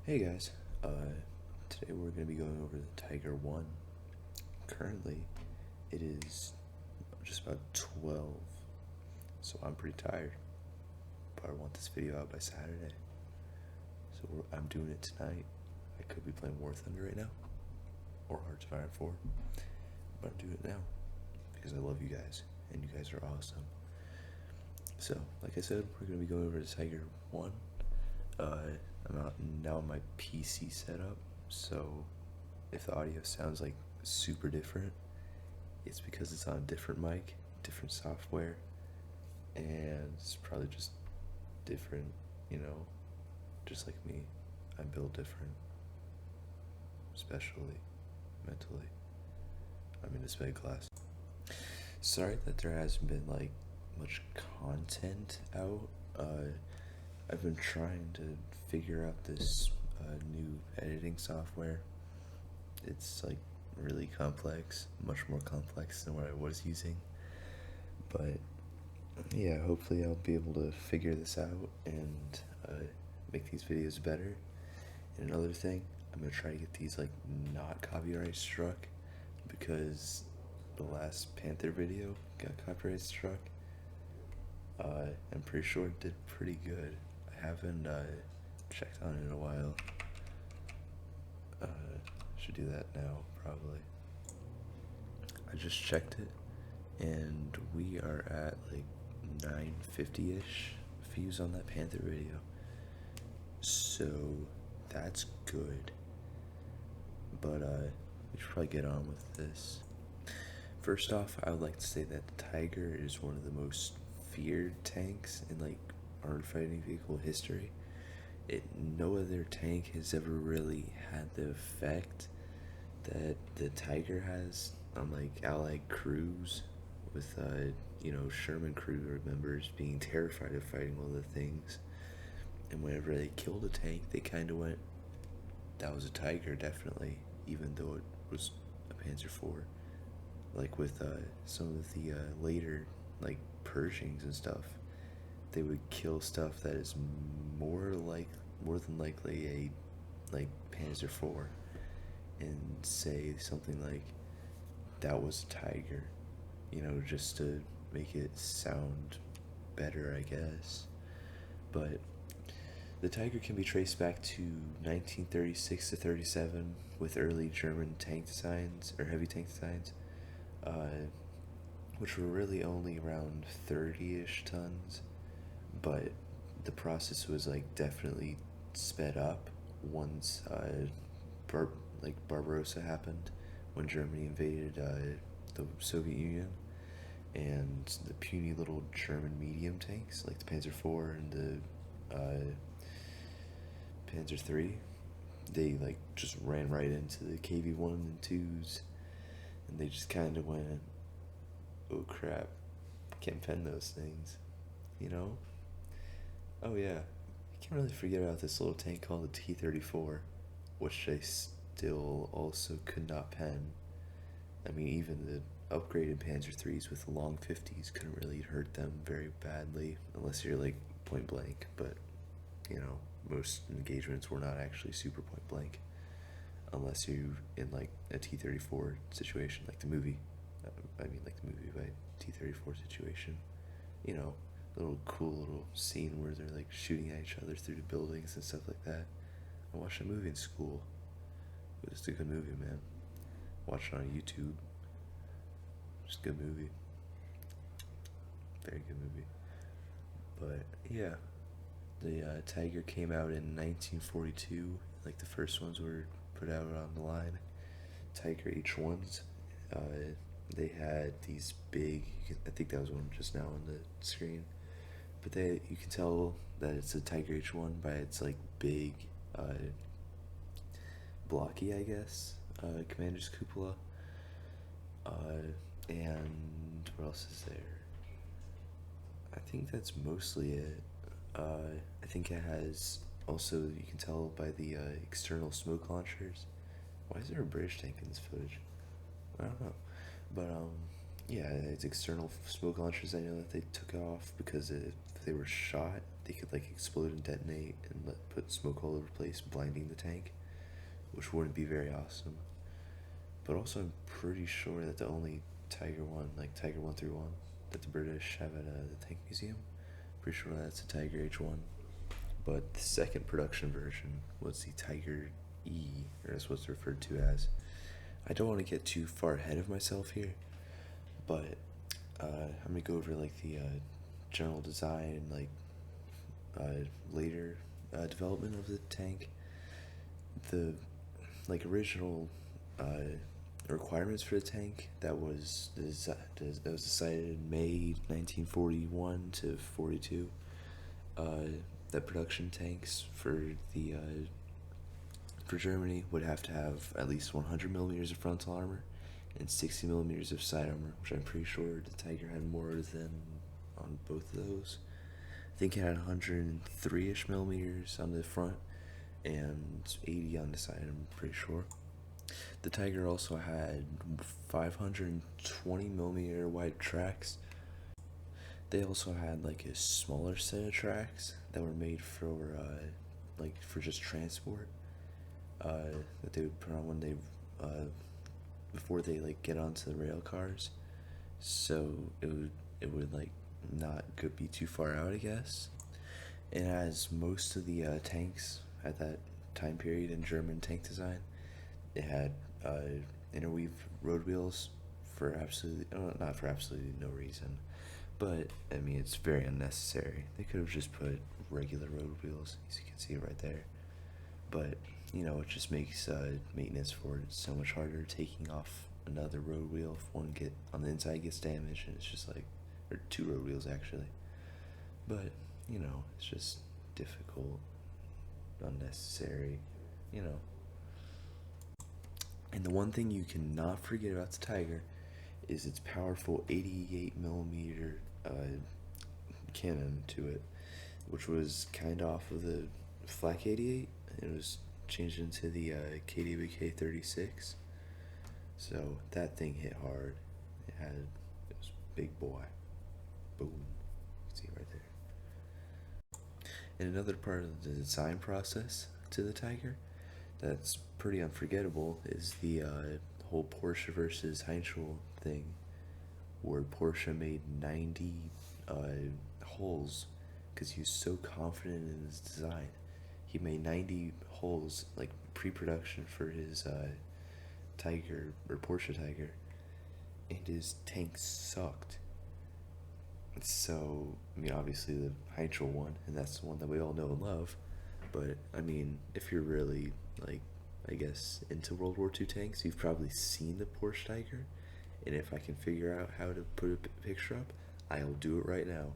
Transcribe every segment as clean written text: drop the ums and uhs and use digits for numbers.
Hey guys, today we're going to be going over the Tiger 1. Currently, it is just about 12, so I'm pretty tired, but I want this video out by Saturday, so I'm doing it tonight. I could be playing War Thunder right now, or Hearts of Iron 4, but I'm doing it now, because I love you guys, and you guys are awesome. So, like I said, we're going to be going over the Tiger 1. I'm out now on my PC setup, so if the audio sounds like super different, it's because it's on a different mic, different software, and it's probably just different, just like me. I'm built different, especially mentally. I'm in a sped class. Sorry that there hasn't been much content out. I've been trying to figure out this new editing software. It's really complex, much more complex than what I was using. But yeah, hopefully I'll be able to figure this out and make these videos better. And another thing, I'm gonna try to get these not copyright struck, because the last Panther video got copyright struck. I'm pretty sure it did pretty good. I haven't checked on it in a while. Should do that now, probably. I just checked it, and we are at 950-ish views on that Panther video. So that's good. But we should probably get on with this. First off, I would like to say that the Tiger is one of the most feared tanks in armored fighting vehicle history. No other tank has ever really had the effect that the Tiger has on Allied crews, with Sherman crew members being terrified of fighting one of the things, and whenever they killed a tank, they kind of went, "That was a Tiger, definitely," even though it was a Panzer IV. With some of the later Pershings and stuff, they would kill stuff that is more than likely a Panzer IV, and say something like, "That was a Tiger," just to make it sound better, I guess. But the Tiger can be traced back to 1936 to 37 with early German tank designs, or heavy tank designs, which were really only around 30-ish tons, but the process was definitely sped up once Barbarossa happened, when Germany invaded the Soviet Union, and the puny little German medium tanks like the Panzer IV and the Panzer III, they just ran right into the KV-1 and 2s, and they just kind of went, "Oh crap, can't pen those things," Oh yeah, you can't really forget about this little tank called the T-34, which they still also could not pen. I mean, even the upgraded Panzer IIIs with long 50s couldn't really hurt them very badly, unless you're point blank, but most engagements were not actually super point blank, unless you in a T-34 situation, the movie. The movie by T-34 situation. Little cool little scene where they're shooting at each other through the buildings and stuff like that. I watched a movie in school. It was just a good movie, man. Watched it on YouTube. Just a good movie. Very good movie. But yeah, the Tiger came out in 1942. The first ones were put out on the line. Tiger H1s. They had these big, I think that was one just now on the screen, but you can tell that it's a Tiger H1 by its big, blocky, I guess, commander's cupola, and what else is there? I think that's mostly it. I think it has, also, you can tell by the external smoke launchers. Why is there a British tank in this footage? I don't know. But yeah, it's external smoke launchers. I know that they took off because if they were shot, they could like explode and detonate and put smoke all over the place, blinding the tank, which wouldn't be very awesome. But also, I'm pretty sure that the only Tiger 1, like Tiger 1 through 1, that the British have at the Tank Museum, pretty sure that's a Tiger H1. But the second production version was the Tiger E, or that's what's referred to as. I don't want to get too far ahead of myself here, but I'm gonna go over like the general design and like later development of the tank. The like original requirements for the tank that was decided in May 1941 to 42. That production tanks for the for Germany would have to have at least 100 millimeters of frontal armor and 60 millimeters of side armor, which I'm pretty sure the Tiger had more than on both of those. I think it had 103-ish millimeters on the front and 80 on the side, I'm pretty sure. The Tiger also had 520 millimeter wide tracks. They also had like a smaller set of tracks that were made for like for just transport that they would put on when they before they like get onto the rail cars, so it would like not be too far out, I guess. And as most of the tanks at that time period in German tank design, it had interweave road wheels for absolutely not for absolutely no reason, but I mean it's very unnecessary. They could have just put regular road wheels, as you can see right there. But you know, it just makes maintenance for it so much harder, taking off another road wheel if one get on the inside gets damaged, and it's just like, or two road wheels actually. But you know, it's just difficult, unnecessary, you know. And the one thing you cannot forget about the Tiger is its powerful 88 millimeter cannon to it, which was kind of off of the Flak 88. It was changed into the KWK 36. So that thing hit hard. It was big boy. Boom. You can see it right there. And another part of the design process to the Tiger that's pretty unforgettable is the whole Porsche versus Henschel thing, where Porsche made 90 holes because he was so confident in his design. He made 90 holes like pre-production for his Tiger or Porsche Tiger, and his tank sucked. So I mean, obviously the Henschel one, and that's the one that we all know and love. But I mean, if you're really like, I guess, into World War II tanks, you've probably seen the Porsche Tiger. And if I can figure out how to put a picture up, I'll do it right now.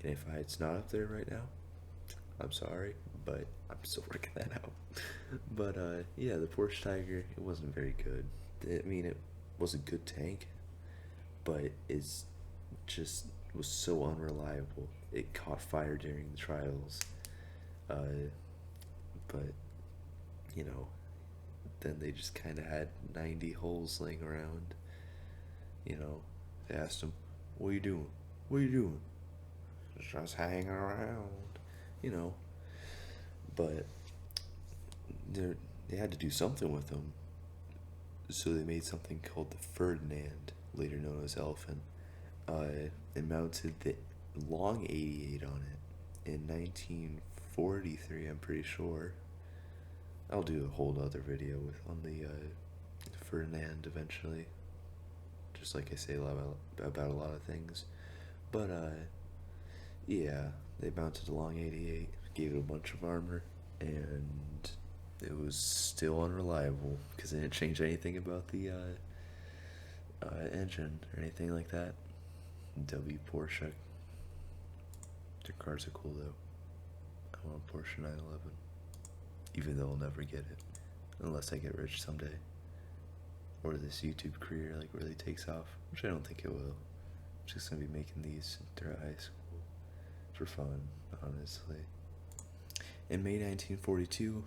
And if it's not up there right now, I'm sorry, but I'm still working that out. But yeah, the Porsche Tiger, it wasn't very good. I mean, it was a good tank, but it's just was so unreliable. It caught fire during the trials. But you know, then they just kind of had 90 holes laying around. You know, they asked him, "What are you doing? What are you doing?" "Just hanging around." You know, but they had to do something with them, so they made something called the Ferdinand, later known as Elephant. It mounted the long 88 on it in 1943, I'm pretty sure. I'll do a whole other video on the Ferdinand eventually, just like I say about a lot of things. But yeah, they mounted a long 88, gave it a bunch of armor, and it was still unreliable because they didn't change anything about the engine or anything like that. W Porsche. Their cars are cool though. I want a Porsche 911. Even though I'll never get it. Unless I get rich someday. Or this YouTube career like really takes off. Which I don't think it will. I'm just gonna be making these throughout high school. For fun, honestly. In May 1942,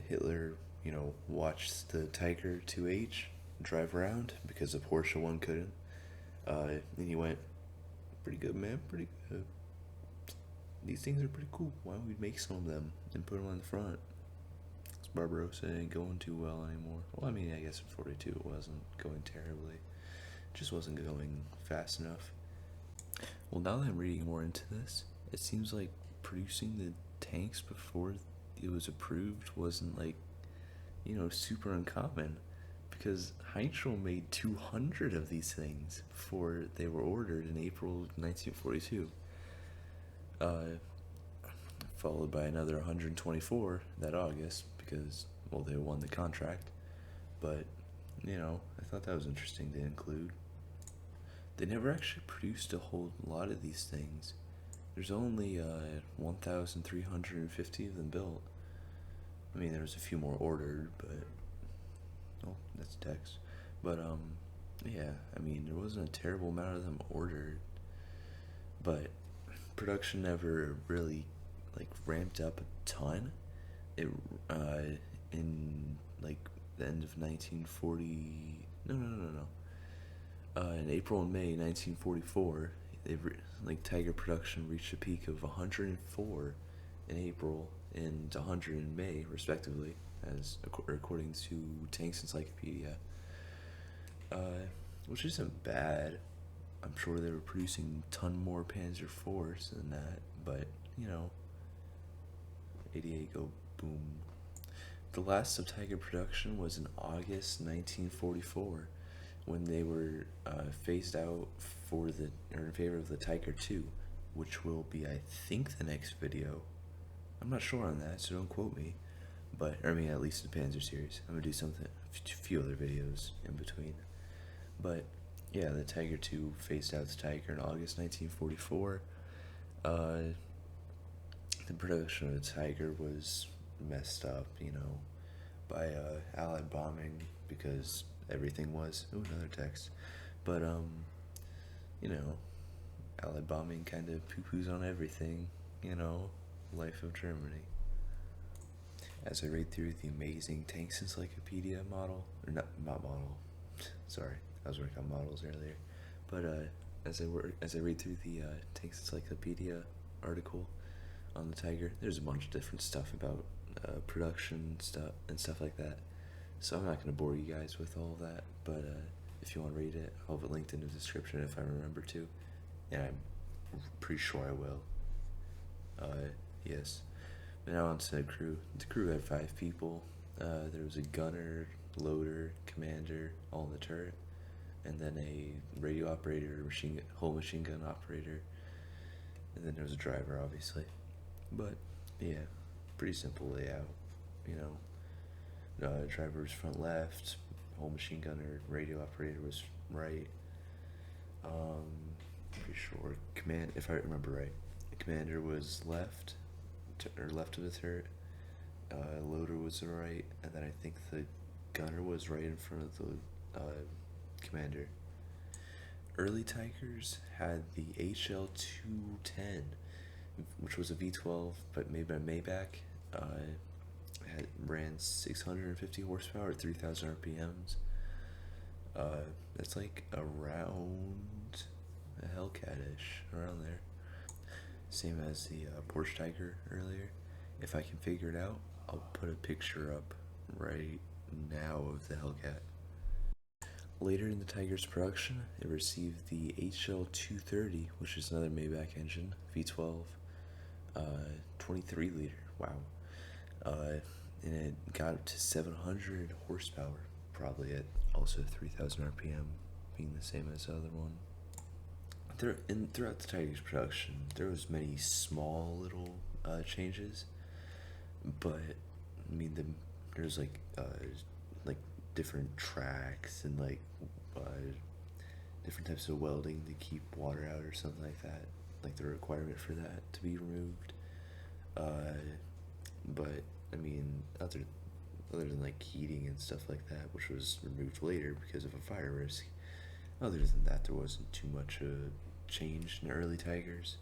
Hitler, you know, watched the Tiger 2H drive around because the Porsche 1 couldn't. And he went, "Pretty good, man, pretty good." these things are pretty cool. Why don't we make some of them and put them on the front? This Barbarossa ain't going too well anymore. Well, I mean, I guess in 42 it wasn't going terribly. It just wasn't going fast enough. Well, now that I'm reading more into this, it seems like producing the tanks before it was approved wasn't like, super uncommon, because Henschel made 200 of these things before they were ordered in April 1942. Followed by another 124 that August because, well, they won the contract. But, I thought that was interesting to include. They never actually produced a whole lot of these things. There's only 1,350 of them built. I mean, there was a few more ordered, but that's text. But yeah, I mean, there wasn't a terrible amount of them ordered, but production never really like ramped up a ton. It in like the end of 1940. No. In April and May 1944, Tiger production reached a peak of 104 in April and 100 in May, respectively, as according to Tanks Encyclopedia. Which isn't bad. I'm sure they were producing a ton more Panzer IVs than that, but 88 go boom. The last of Tiger production was in August 1944, when they were phased out in favor of the Tiger II, which will be, I think, the next video. I'm not sure on that, so don't quote me. But I mean, at least the Panzer series. I'm gonna do a few other videos in between. But yeah, the Tiger II phased out the Tiger in August 1944. The production of the Tiger was messed up, by Allied bombing, because everything was. Oh, another text. But Allied bombing kind of poo-poos on everything. Life of Germany. As I read through the amazing Tanks Encyclopedia model, or not model, sorry, I was working on models earlier, but as I read through the Tanks Encyclopedia article on the Tiger, there's a bunch of different stuff about production stuff like that. So I'm not going to bore you guys with all of that, but if you want to read it, I'll have it linked in the description if I remember to, and I'm pretty sure I will. Yes. But now on to the crew. The crew had 5 people. There was a gunner, loader, commander, all in the turret, and then a radio operator, whole machine gun operator, and then there was a driver, obviously. But yeah, pretty simple layout. Driver was front left, whole machine gunner, radio operator was right. Pretty sure if I remember right, the commander was left of the turret. Loader was to the right, and then I think the gunner was right in front of the commander. Early Tigers had the HL-210, which was a V12, but made by Maybach. Ran 650 horsepower at 3,000 RPMs. That's like around a Hellcat-ish, around there. Same as the Porsche Tiger earlier. If I can figure it out, I'll put a picture up right now of the Hellcat. Later in the Tiger's production, it received the HL-230, which is another Maybach engine, V12, 23 liter, wow. And it got up to 700 horsepower, probably at also 3,000 RPM, being the same as the other one. Throughout the Tiger's production, there was many small little changes, but I mean, there's like different tracks and different types of welding to keep water out or something like that, like the requirement for that to be removed. But I mean, other than like heating and stuff like that, which was removed later because of a fire risk, other than that, there wasn't too much change in early Tigers.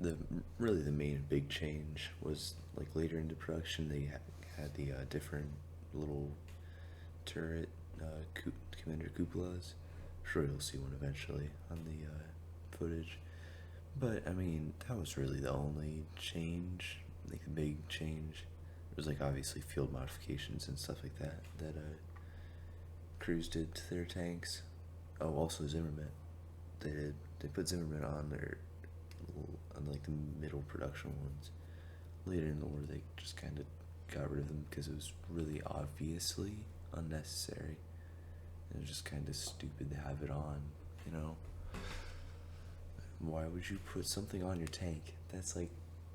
The main big change was like later into production, they had the different little turret commander cupolas. I'm sure you'll see one eventually on the footage. But I mean, that was really the only change, like the big change. It was like obviously field modifications and stuff like that that crews did to their tanks. Oh, also Zimmerman. They put Zimmerman on their on like the middle production ones. Later in the war, they just kind of got rid of them because it was really obviously unnecessary. It was just kind of stupid to have it on, you know? Why would you put something on your tank that's like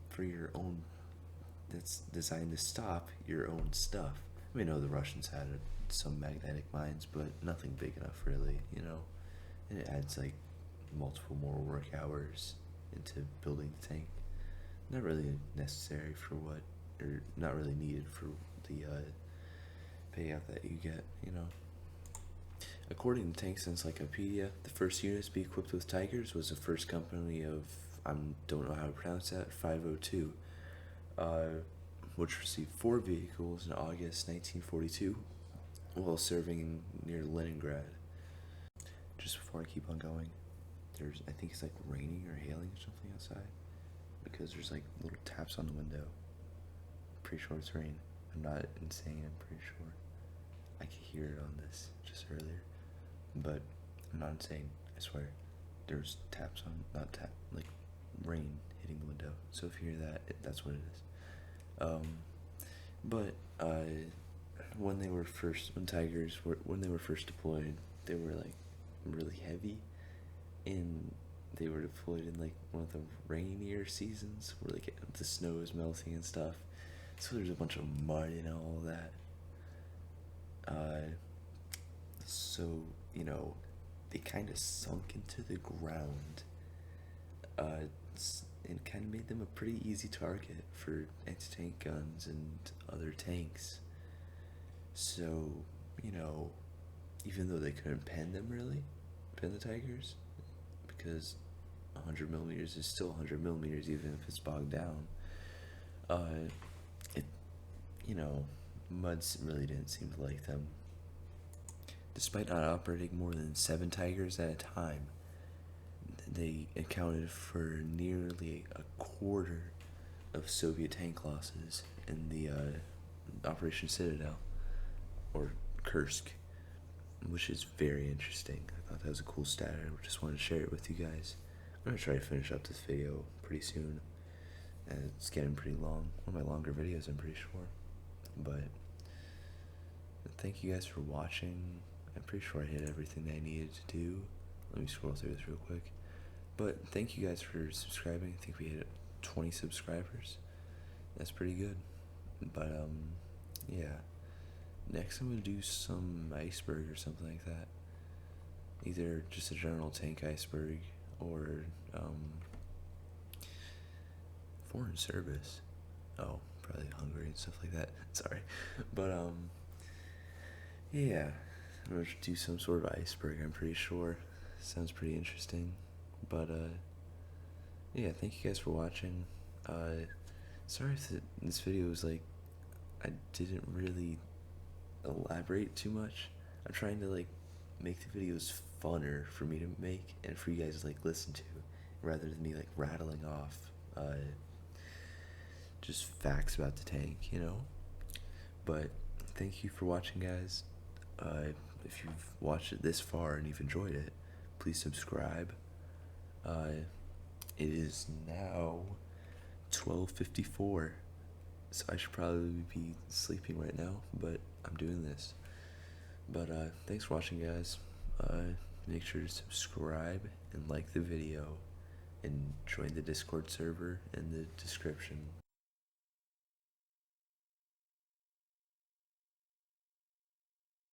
for your own, that's designed to stop your own stuff? I mean, I know the Russians had some magnetic mines, but nothing big enough really, you know? And it adds like multiple more work hours into building the tank. Not really necessary for what, or not really needed for the payout that you get, you know? According to Tanks Encyclopedia, the first units to be equipped with Tigers was the first company of, I don't know how to pronounce that, 502, which received 4 vehicles in August 1942 while serving near Leningrad. Just before I keep on going, I think it's like raining or hailing or something outside because there's like little taps on the window. Pretty sure it's rain. I'm not insane, I'm pretty sure. I could hear it on this just earlier. But I'm not insane, I swear. There's taps on, not tap, like rain hitting the window. So if you hear that, that's what it is. But when Tigers when they were first deployed, they were like really heavy, and they were deployed in like one of the rainier seasons where like the snow is melting and stuff. So there's a bunch of mud and all that. So, you know, they kind of sunk into the ground, and kind of made them a pretty easy target for anti-tank guns and other tanks. So, you know, even though they couldn't pen the Tigers, because 100 millimeters is still 100 millimeters, even if it's bogged down. It, you know, muds really didn't seem to like them. Despite not operating more than 7 Tigers at a time, they accounted for nearly a quarter of Soviet tank losses in the Operation Citadel, or Kursk, which is very interesting. I thought that was a cool stat. I just wanted to share it with you guys. I'm going to try to finish up this video pretty soon. And it's getting pretty long. One of my longer videos, I'm pretty sure. But thank you guys for watching. I'm pretty sure I hit everything I needed to do. Let me scroll through this real quick. But thank you guys for subscribing. I think we hit 20 subscribers. That's pretty good. But yeah. Next I'm gonna do some iceberg or something like that. Either just a general tank iceberg or foreign service. Oh, probably Hungary and stuff like that. Sorry. But yeah. I'm gonna do some sort of iceberg, I'm pretty sure. Sounds pretty interesting. But yeah, thank you guys for watching. Sorry if this video was like, I didn't really elaborate too much. I'm trying to like make the videos funner for me to make and for you guys to like listen to, rather than me like rattling off just facts about the tank, you know. But thank you for watching, guys. If you've watched it this far and you've enjoyed it, please subscribe. It is now 12:54, so I should probably be sleeping right now, but I'm doing this. But thanks for watching, guys. Make sure to subscribe and like the video, and join the Discord server in the description.